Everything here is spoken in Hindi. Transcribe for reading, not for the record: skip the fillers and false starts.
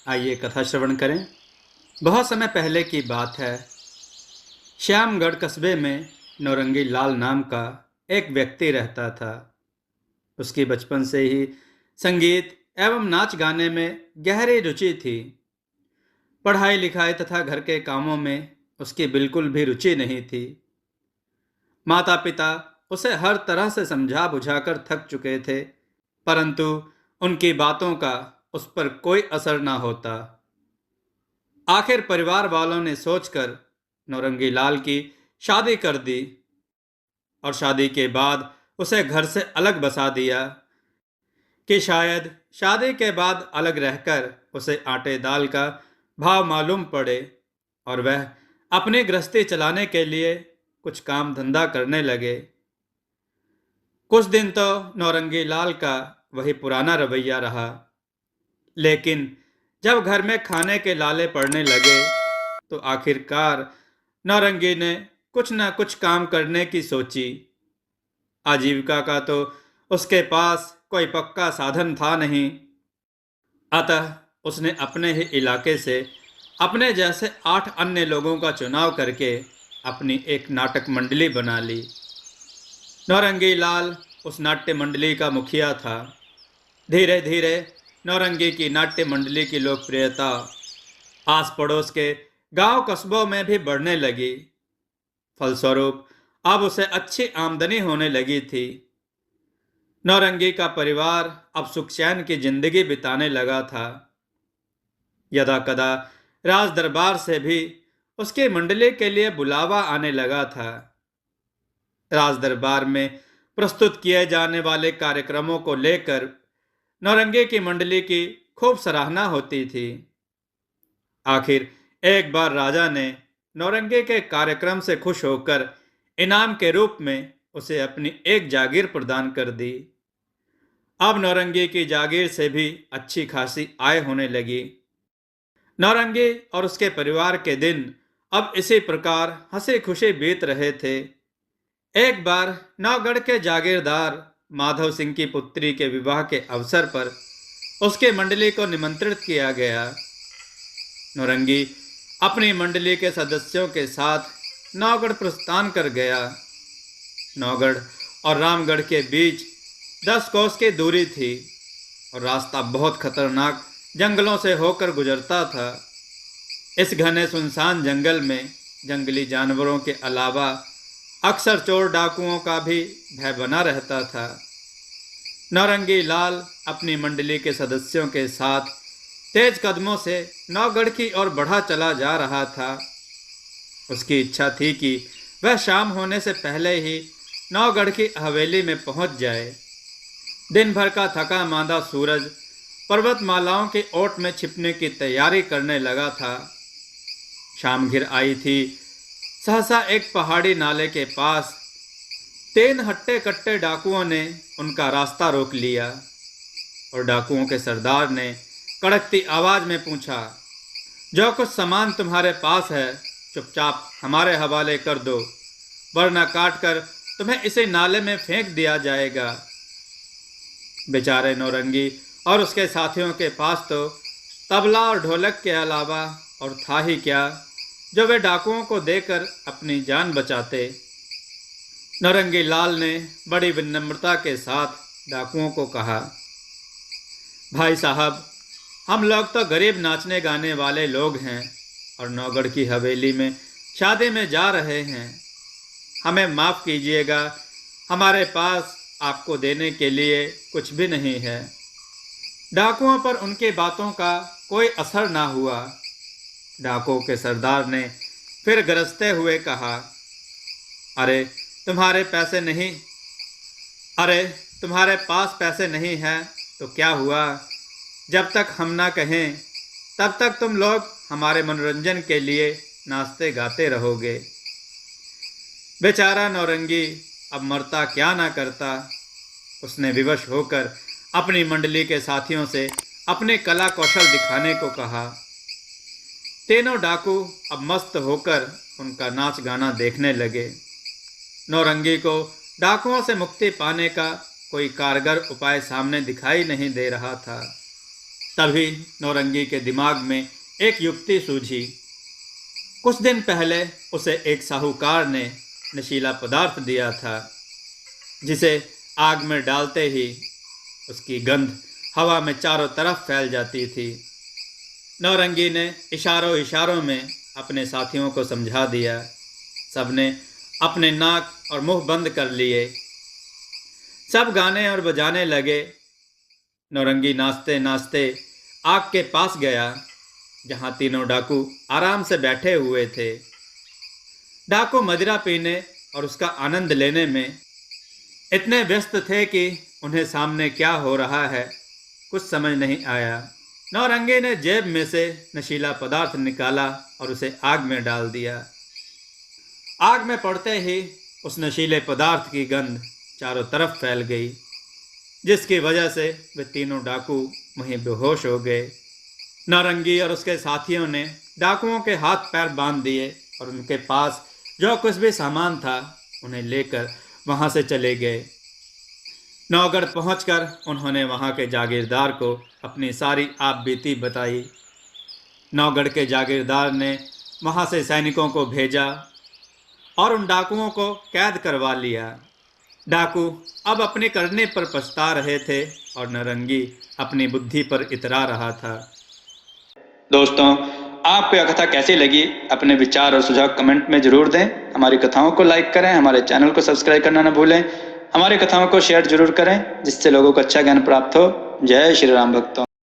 आइए कथा श्रवण करें। बहुत समय पहले की बात है। श्यामगढ़ कस्बे में नौरंगी लाल नाम का एक व्यक्ति रहता था। उसकी बचपन से ही संगीत एवं नाच गाने में गहरी रुचि थी। पढ़ाई लिखाई तथा घर के कामों में उसकी बिल्कुल भी रुचि नहीं थी। माता पिता उसे हर तरह से समझा बुझाकर थक चुके थे, परंतु उनकी बातों का उस पर कोई असर ना होता। आखिर परिवार वालों ने सोचकर नौरंगी लाल की शादी कर दी और शादी के बाद उसे घर से अलग बसा दिया कि शायद शादी के बाद अलग रहकर उसे आटे दाल का भाव मालूम पड़े और वह अपनी गृहस्थी चलाने के लिए कुछ काम धंधा करने लगे। कुछ दिन तो नौरंगी लाल का वही पुराना रवैया रहा, लेकिन जब घर में खाने के लाले पड़ने लगे तो आखिरकार नौरंगी ने कुछ न कुछ काम करने की सोची। आजीविका का तो उसके पास कोई पक्का साधन था नहीं, अतः उसने अपने ही इलाके से अपने जैसे 8 अन्य लोगों का चुनाव करके अपनी एक नाटक मंडली बना ली। नौरंगी लाल उस नाट्य मंडली का मुखिया था। धीरे धीरे नौरंगी की नाट्य मंडली की लोकप्रियता आस पड़ोस के गांव कस्बों में भी बढ़ने लगी। फलस्वरूप अब उसे अच्छी आमदनी होने लगी थी। नौरंगी का परिवार अब सुख चैन की जिंदगी बिताने लगा था। यदा कदा राज दरबार से भी उसकी मंडली के लिए बुलावा आने लगा था। राज दरबार में प्रस्तुत किए जाने वाले कार्यक्रमों को लेकर नौरंगी की मंडली की खूब सराहना होती थी। आखिर एक बार राजा ने नौरंगी के कार्यक्रम से खुश होकर इनाम के रूप में उसे अपनी एक जागीर प्रदान कर दी। अब नौरंगी की जागीर से भी अच्छी खासी आय होने लगी। नौरंगी और उसके परिवार के दिन अब इसी प्रकार हंसी खुशी बीत रहे थे। एक बार नौगढ़ के जागीरदार माधव सिंह की पुत्री के विवाह के अवसर पर उसके मंडली को निमंत्रित किया गया। नौरंगी अपनी मंडली के सदस्यों के साथ नौगढ़ प्रस्थान कर गया। नौगढ़ और रामगढ़ के बीच 10 कोस की दूरी थी और रास्ता बहुत खतरनाक जंगलों से होकर गुजरता था। इस घने सुनसान जंगल में जंगली जानवरों के अलावा अक्सर चोर डाकुओं का भी भय बना रहता था। नौरंगी लाल अपनी मंडली के सदस्यों के साथ तेज कदमों से नौगढ़ की ओर बढ़ा चला जा रहा था। उसकी इच्छा थी कि वह शाम होने से पहले ही नौगढ़ की हवेली में पहुंच जाए। दिन भर का थका मांदा सूरज पर्वतमालाओं के ओट में छिपने की तैयारी करने लगा था। शाम घिर आई थी। सहसा एक पहाड़ी नाले के पास 3 हट्टे कट्टे डाकुओं ने उनका रास्ता रोक लिया और डाकुओं के सरदार ने कड़कती आवाज में पूछा, जो कुछ सामान तुम्हारे पास है चुपचाप हमारे हवाले कर दो, वरना काट कर तुम्हें इसे नाले में फेंक दिया जाएगा। बेचारे नौरंगी और उसके साथियों के पास तो तबला और ढोलक के अलावा और था ही क्या जो वे डाकुओं को देकर अपनी जान बचाते। नौरंगी लाल ने बड़ी विनम्रता के साथ डाकुओं को कहा, भाई साहब, हम लोग तो गरीब नाचने गाने वाले लोग हैं और नौगढ़ की हवेली में शादी में जा रहे हैं। हमें माफ़ कीजिएगा, हमारे पास आपको देने के लिए कुछ भी नहीं है। डाकुओं पर उनकी बातों का कोई असर ना हुआ। डाकुओं के सरदार ने फिर गरजते हुए कहा, अरे तुम्हारे पैसे नहीं अरे तुम्हारे पास पैसे नहीं हैं तो क्या हुआ, जब तक हम ना कहें तब तक तुम लोग हमारे मनोरंजन के लिए नाचते गाते रहोगे। बेचारा नौरंगी अब मरता क्या ना करता। उसने विवश होकर अपनी मंडली के साथियों से अपने कला कौशल दिखाने को कहा। तीनों डाकू अब मस्त होकर उनका नाच गाना देखने लगे। नौरंगी को डाकुओं से मुक्ति पाने का कोई कारगर उपाय सामने दिखाई नहीं दे रहा था। तभी नौरंगी के दिमाग में एक युक्ति सूझी। कुछ दिन पहले उसे एक साहूकार ने नशीला पदार्थ दिया था, जिसे आग में डालते ही उसकी गंध हवा में चारों तरफ फैल जाती थी। नौरंगी ने इशारों इशारों में अपने साथियों को समझा दिया। सबने अपने नाक और मुंह बंद कर लिए। सब गाने और बजाने लगे। नौरंगी नाचते नाचते आग के पास गया, जहां तीनों डाकू आराम से बैठे हुए थे। डाकू मदिरा पीने और उसका आनंद लेने में इतने व्यस्त थे कि उन्हें सामने क्या हो रहा है कुछ समझ नहीं आया। नौरंगी ने जेब में से नशीला पदार्थ निकाला और उसे आग में डाल दिया। आग में पड़ते ही उस नशीले पदार्थ की गंध चारों तरफ फैल गई, जिसकी वजह से वे तीनों डाकू वहीं बेहोश हो गए। नौरंगी और उसके साथियों ने डाकुओं के हाथ पैर बांध दिए और उनके पास जो कुछ भी सामान था उन्हें लेकर वहां से चले गए। नौगढ़ पहुंचकर उन्होंने वहां के जागीरदार को अपनी सारी आपबीती बताई। नौगढ़ के जागीरदार ने वहां से सैनिकों को भेजा और उन डाकुओं को कैद करवा लिया। डाकू अब अपने करने पर पछता रहे थे और नौरंगी अपनी बुद्धि पर इतरा रहा था। दोस्तों, आपको यह कथा कैसी लगी? अपने विचार और सुझाव कमेंट में जरूर दें। हमारी कथाओं को लाइक करें, हमारे चैनल को सब्सक्राइब करना न भूलें। हमारी कथाओं को शेयर जरूर करें, जिससे लोगों को अच्छा ज्ञान प्राप्त हो। जय श्री राम भक्तों।